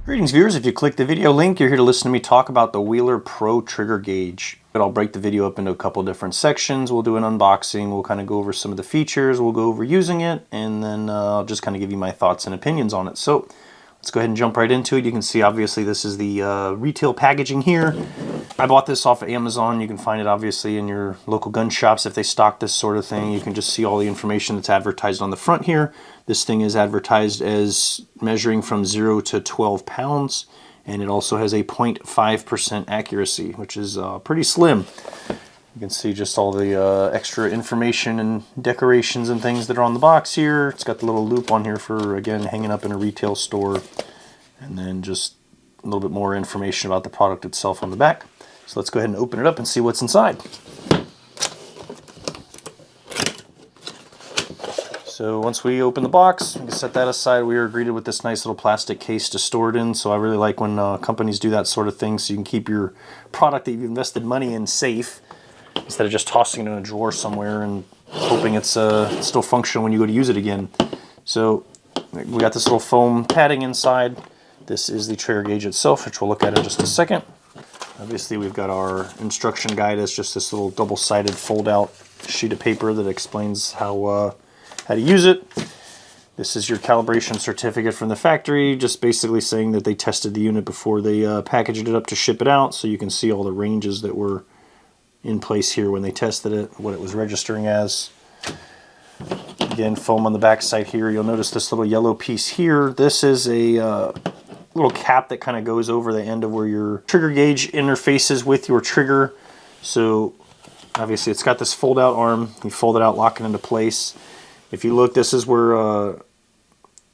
Greetings viewers, if you click the video link, you're here to listen to me talk about the Wheeler Pro Trigger Gauge. But I'll break the video up into a couple different sections. We'll do an unboxing, we'll kind of go over some of the features, we'll go over using it, and then I'll just kind of give you my thoughts and opinions on it. So let's go ahead and jump right into it. You can see obviously this is the retail packaging here. I bought this off of Amazon. You can find it obviously in your local gun shops if they stock this sort of thing. You can just see all the information that's advertised on the front here. This thing is advertised as measuring from 0 to 12 pounds, and it also has a 0.5% accuracy, which is pretty slim. You can see just all the extra information and decorations and things that are on the box here. It's got the little loop on here for, again, hanging up in a retail store, and then just a little bit more information about the product itself on the back. So let's go ahead and open it up and see what's inside. So once we open the box, we can set that aside. We are greeted with this nice little plastic case to store it in. So I really like when companies do that sort of thing, so you can keep your product that you've invested money in safe, instead of just tossing it in a drawer somewhere and hoping it's still functional when you go to use it again. So we got this little foam padding inside. This is the trigger gauge itself, which we'll look at in just a second. Obviously we've got our instruction guide. It's just this little double-sided fold-out sheet of paper that explains how to use it. This is your calibration certificate from the factory, just basically saying that they tested the unit before they packaged it up to ship it out, so you can see all the ranges that were in place here when they tested it, what it was registering as. Again, foam on the back side here. You'll notice this little yellow piece here. This is a little cap that kind of goes over the end of where your trigger gauge interfaces with your trigger. So obviously it's got this fold out arm. You fold it out, lock it into place. If you look, this is where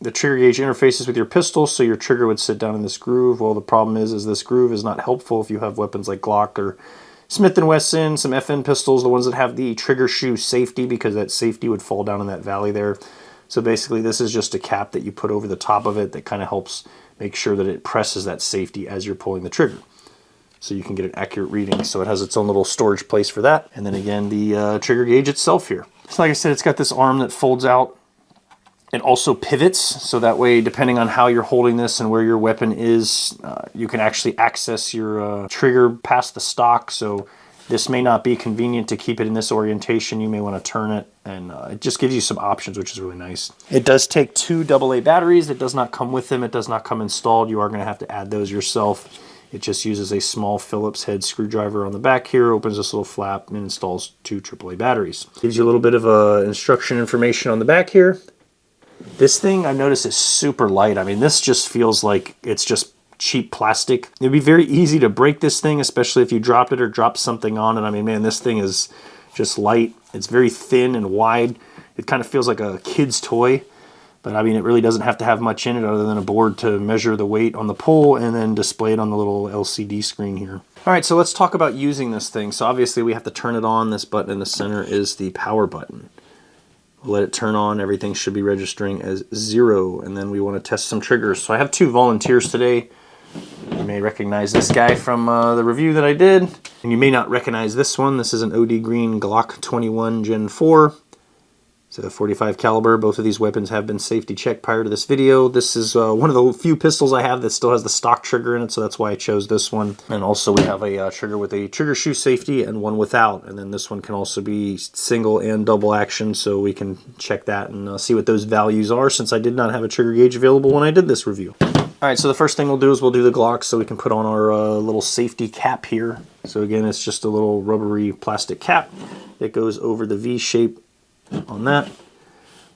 the trigger gauge interfaces with your pistol, so your trigger would sit down in this groove. Well, the problem is this groove is not helpful if you have weapons like Glock or Smith & Wesson, some FN pistols, the ones that have the trigger shoe safety, because that safety would fall down in that valley there. So basically this is just a cap that you put over the top of it that kind of helps make sure that it presses that safety as you're pulling the trigger, so you can get an accurate reading. So it has its own little storage place for that. And then again, the trigger gauge itself here. So like I said, it's got this arm that folds out. It also pivots, so that way, depending on how you're holding this and where your weapon is, you can actually access your trigger past the stock. So this may not be convenient to keep it in this orientation. You may want to turn it, and it just gives you some options, which is really nice. It does take 2 AA batteries. It does not come with them. It does not come installed. You are going to have to add those yourself. It just uses a small Phillips head screwdriver on the back here, opens this little flap, and installs 2 AAA batteries. Gives you a little bit of instruction information on the back here. This thing, I've noticed, is super light. I mean, this just feels like it's just cheap plastic. It'd be very easy to break this thing, especially if you dropped it or dropped something on it. I mean, man, this thing is just light. It's very thin and wide. It kind of feels like a kid's toy. But I mean, it really doesn't have to have much in it other than a board to measure the weight on the pull and then display it on the little LCD screen here. All right, so let's talk about using this thing. So obviously we have to turn it on. This button in the center is the power button. We'll let it turn on. Everything should be registering as 0. And then we want to test some triggers. So I have 2 volunteers today. You may recognize this guy from the review that I did. And you may not recognize this one. This is an OD Green Glock 21 Gen 4. It's a .45 caliber. Both of these weapons have been safety checked prior to this video. This is one of the few pistols I have that still has the stock trigger in it, so that's why I chose this one. And also we have a trigger with a trigger shoe safety and one without. And then this one can also be single and double action, so we can check that and see what those values are, since I did not have a trigger gauge available when I did this review. All right, so the first thing we'll do is we'll do the Glock, so we can put on our little safety cap here. So again, it's just a little rubbery plastic cap that goes over the V shape on that.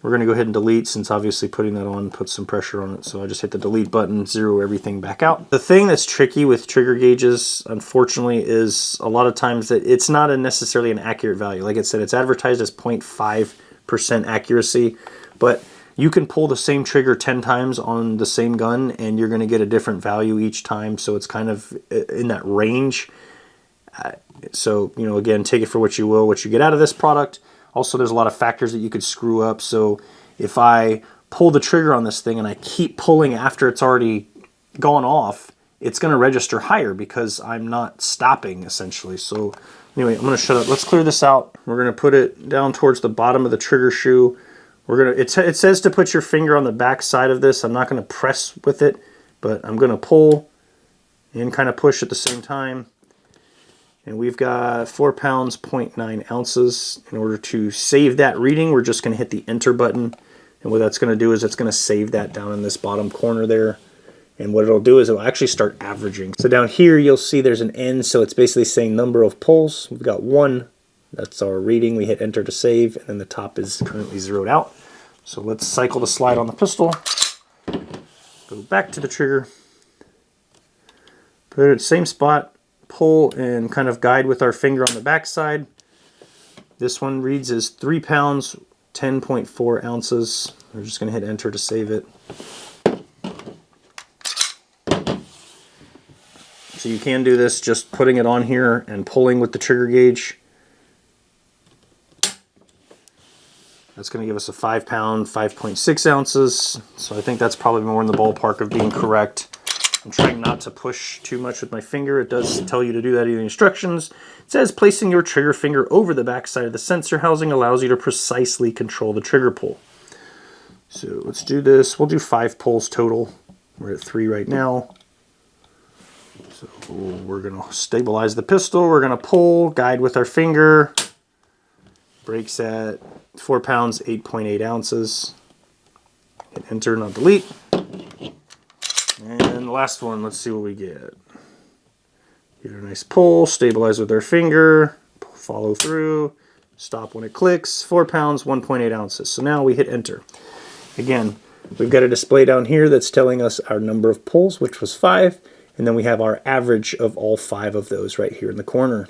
We're going to go ahead and delete, since obviously putting that on puts some pressure on it. So I just hit the delete button, zero everything back out. The thing that's tricky with trigger gauges, unfortunately, is a lot of times that it's not necessarily an accurate value. Like I said, it's advertised as 0.5% accuracy, but you can pull the same trigger 10 times on the same gun and you're going to get a different value each time. So it's kind of in that range. So, you know, again, take it for what you will, what you get out of this product. Also, there's a lot of factors that you could screw up. So if I pull the trigger on this thing and I keep pulling after it's already gone off, it's going to register higher because I'm not stopping, essentially. So anyway, I'm going to shut up. Let's clear this out. We're going to put it down towards the bottom of the trigger shoe. We're going to, it says to put your finger on the back side of this. I'm not going to press with it, but I'm going to pull and kind of push at the same time. And we've got 4 pounds, 0.9 ounces. In order to save that reading, we're just going to hit the enter button. And what that's going to do is it's going to save that down in this bottom corner there. And what it'll do is it'll actually start averaging. So down here, you'll see there's an N, so it's basically saying number of pulls. We've got 1. That's our reading. We hit enter to save, and then the top is currently zeroed out. So let's cycle the slide on the pistol. Go back to the trigger. Put it at the same spot. Pull and kind of guide with our finger on the back side. This one reads as 3 pounds, 10.4 ounces. We're just going to hit enter to save it. So you can do this just putting it on here and pulling with the trigger gauge. That's going to give us a 5 pound, 5.6 ounces. So I think that's probably more in the ballpark of being correct. I'm trying not to push too much with my finger. It does tell you to do that in the instructions. It says placing your trigger finger over the back side of the sensor housing allows you to precisely control the trigger pull. So let's do this. We'll do 5 pulls total. We're at 3 right now. So we're going to stabilize the pistol. We're going to pull, guide with our finger. Brakes at 4 pounds, 8.8 ounces. Hit enter, not delete. And the last one, let's see what we get. Get a nice pull, stabilize with our finger, follow through, stop when it clicks. 4 pounds, 1.8 ounces. So now we hit enter. Again, we've got a display down here that's telling us our number of pulls, which was 5. And then we have our average of all 5 of those right here in the corner.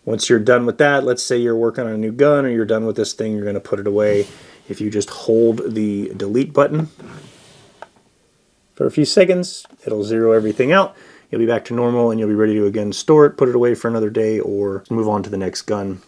Once you're done with that, let's say you're working on a new gun or you're done with this thing, you're going to put it away. If you just hold the delete button for a few seconds, it'll zero everything out. You'll be back to normal and you'll be ready to again store it, put it away for another day, or move on to the next gun.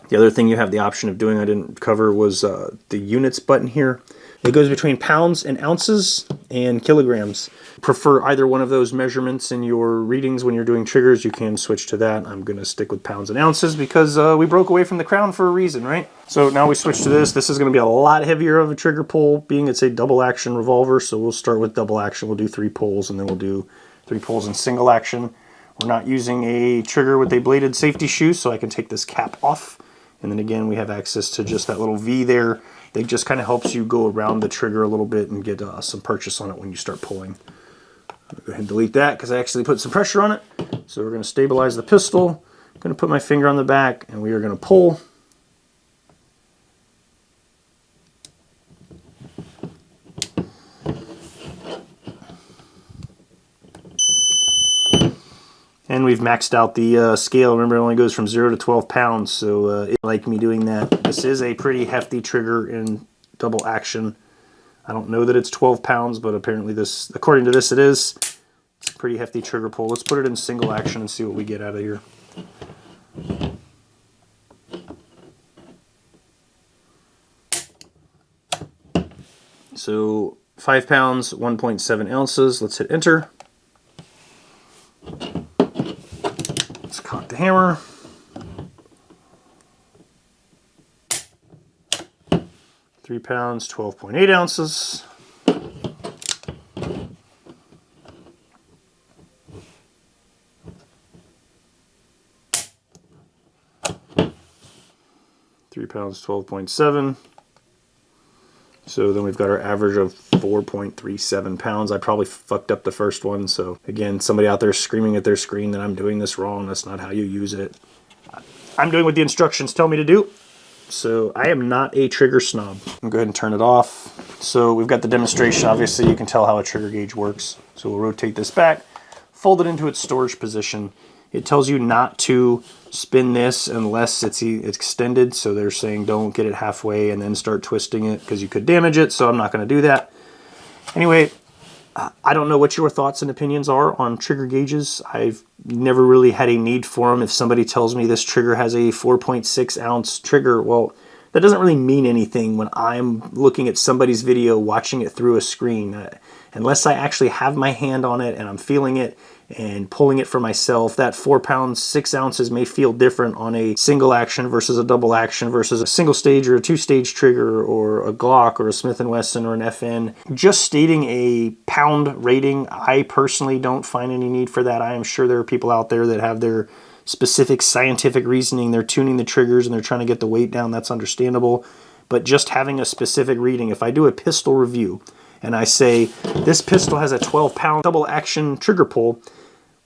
The other thing you have the option of doing I didn't cover was the units button here. It goes between pounds and ounces and kilograms. Prefer either one of those measurements in your readings when you're doing triggers, you can switch to that. I'm going to stick with pounds and ounces because we broke away from the Crown for a reason, right? So now we switch to this. This is going to be a lot heavier of a trigger pull, being it's a double action revolver. So we'll start with double action. We'll do 3 pulls and then we'll do 3 pulls in single action. We're not using a trigger with a bladed safety shoe, so I can take this cap off. And then again, we have access to just that little V there. It just kind of helps you go around the trigger a little bit and get some purchase on it when you start pulling. I'll go ahead and delete that because I actually put some pressure on it. So we're going to stabilize the pistol. I'm going to put my finger on the back and we are going to pull. And we've maxed out the scale. Remember, it only goes from 0 to 12 pounds, so it like me doing that. This is a pretty hefty trigger in double action. I don't know that it's 12 pounds, but apparently this, according to this, it is. It's a pretty hefty trigger pull. Let's put it in single action and see what we get out of here. So 5 pounds, 1.7 ounces. Let's hit enter. Cock the hammer. Three pounds, 12.8 ounces. Three pounds, 12.7. So then we've got our average of 4.37 pounds. I probably fucked up the first one. So again, somebody out there screaming at their screen that I'm doing this wrong. That's not how you use it. I'm doing what the instructions tell me to do. So I am not a trigger snob. I'll go ahead and turn it off. So we've got the demonstration. Obviously you can tell how a trigger gauge works. So we'll rotate this back, fold it into its storage position. It tells you not to spin this unless it's extended. So they're saying don't get it halfway and then start twisting it because you could damage it. So I'm not going to do that. Anyway, I don't know what your thoughts and opinions are on trigger gauges. I've never really had a need for them. If somebody tells me this trigger has a 4.6 ounce trigger, well, that doesn't really mean anything when I'm looking at somebody's video, watching it through a screen. Unless I actually have my hand on it and I'm feeling it and pulling it for myself, that 4 pounds, 6 ounces may feel different on a single action versus a double action versus a single stage or a 2-stage trigger or a Glock or a Smith & Wesson or an FN. Just stating a pound rating, I personally don't find any need for that. I am sure there are people out there that have their specific scientific reasoning. They're tuning the triggers and they're trying to get the weight down. That's understandable. But just having a specific reading, if I do a pistol review and I say, this pistol has a 12-pound double action trigger pull,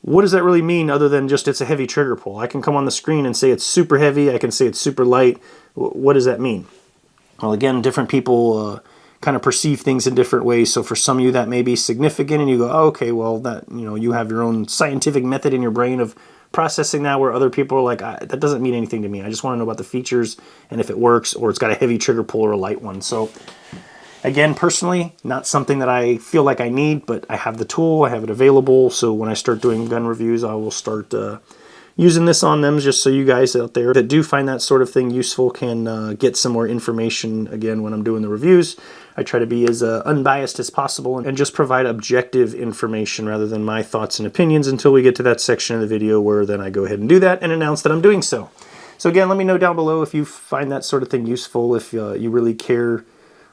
what does that really mean other than just it's a heavy trigger pull? I can come on the screen and say it's super heavy. I can say it's super light. What does that mean? Well, again, different people kind of perceive things in different ways. So for some of you that may be significant and you go, oh, okay, well, that, you know, you have your own scientific method in your brain of processing that, where other people are like, that doesn't mean anything to me. I just want to know about the features and if it works, or it's got a heavy trigger pull or a light one. So again, personally, not something that I feel like I need, but I have the tool, I have it available. So when I start doing gun reviews, I will start using this on them, just so you guys out there that do find that sort of thing useful can get some more information. Again, when I'm doing the reviews, I try to be as unbiased as possible and just provide objective information rather than my thoughts and opinions until we get to that section of the video where then I go ahead and do that and announce that I'm doing so. So again, let me know down below if you find that sort of thing useful, if you really care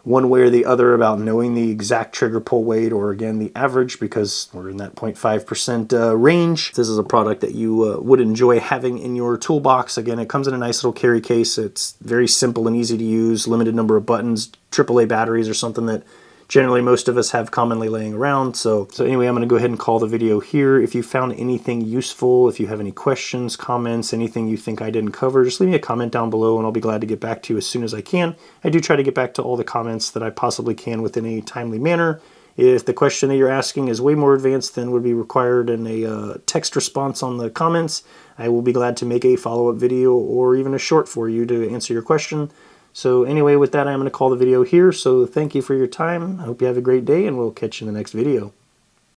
one way or the other about knowing the exact trigger pull weight, or again the average, because we're in that 0.5% range. This is a product that you would enjoy having in your toolbox. Again, it comes in a nice little carry case. It's very simple and easy to use, limited number of buttons, AAA batteries are something that generally most of us have commonly laying around. So anyway, I'm going to go ahead and call the video here. If you found anything useful, if you have any questions, comments, anything you think I didn't cover, just leave me a comment down below and I'll be glad to get back to you as soon as I can. I do try to get back to all the comments that I possibly can within a timely manner. If the question that you're asking is way more advanced than would be required in a text response on the comments, I will be glad to make a follow-up video or even a short for you to answer your question. So anyway, with that, I'm going to call the video here. So thank you for your time. I hope you have a great day, and we'll catch you in the next video.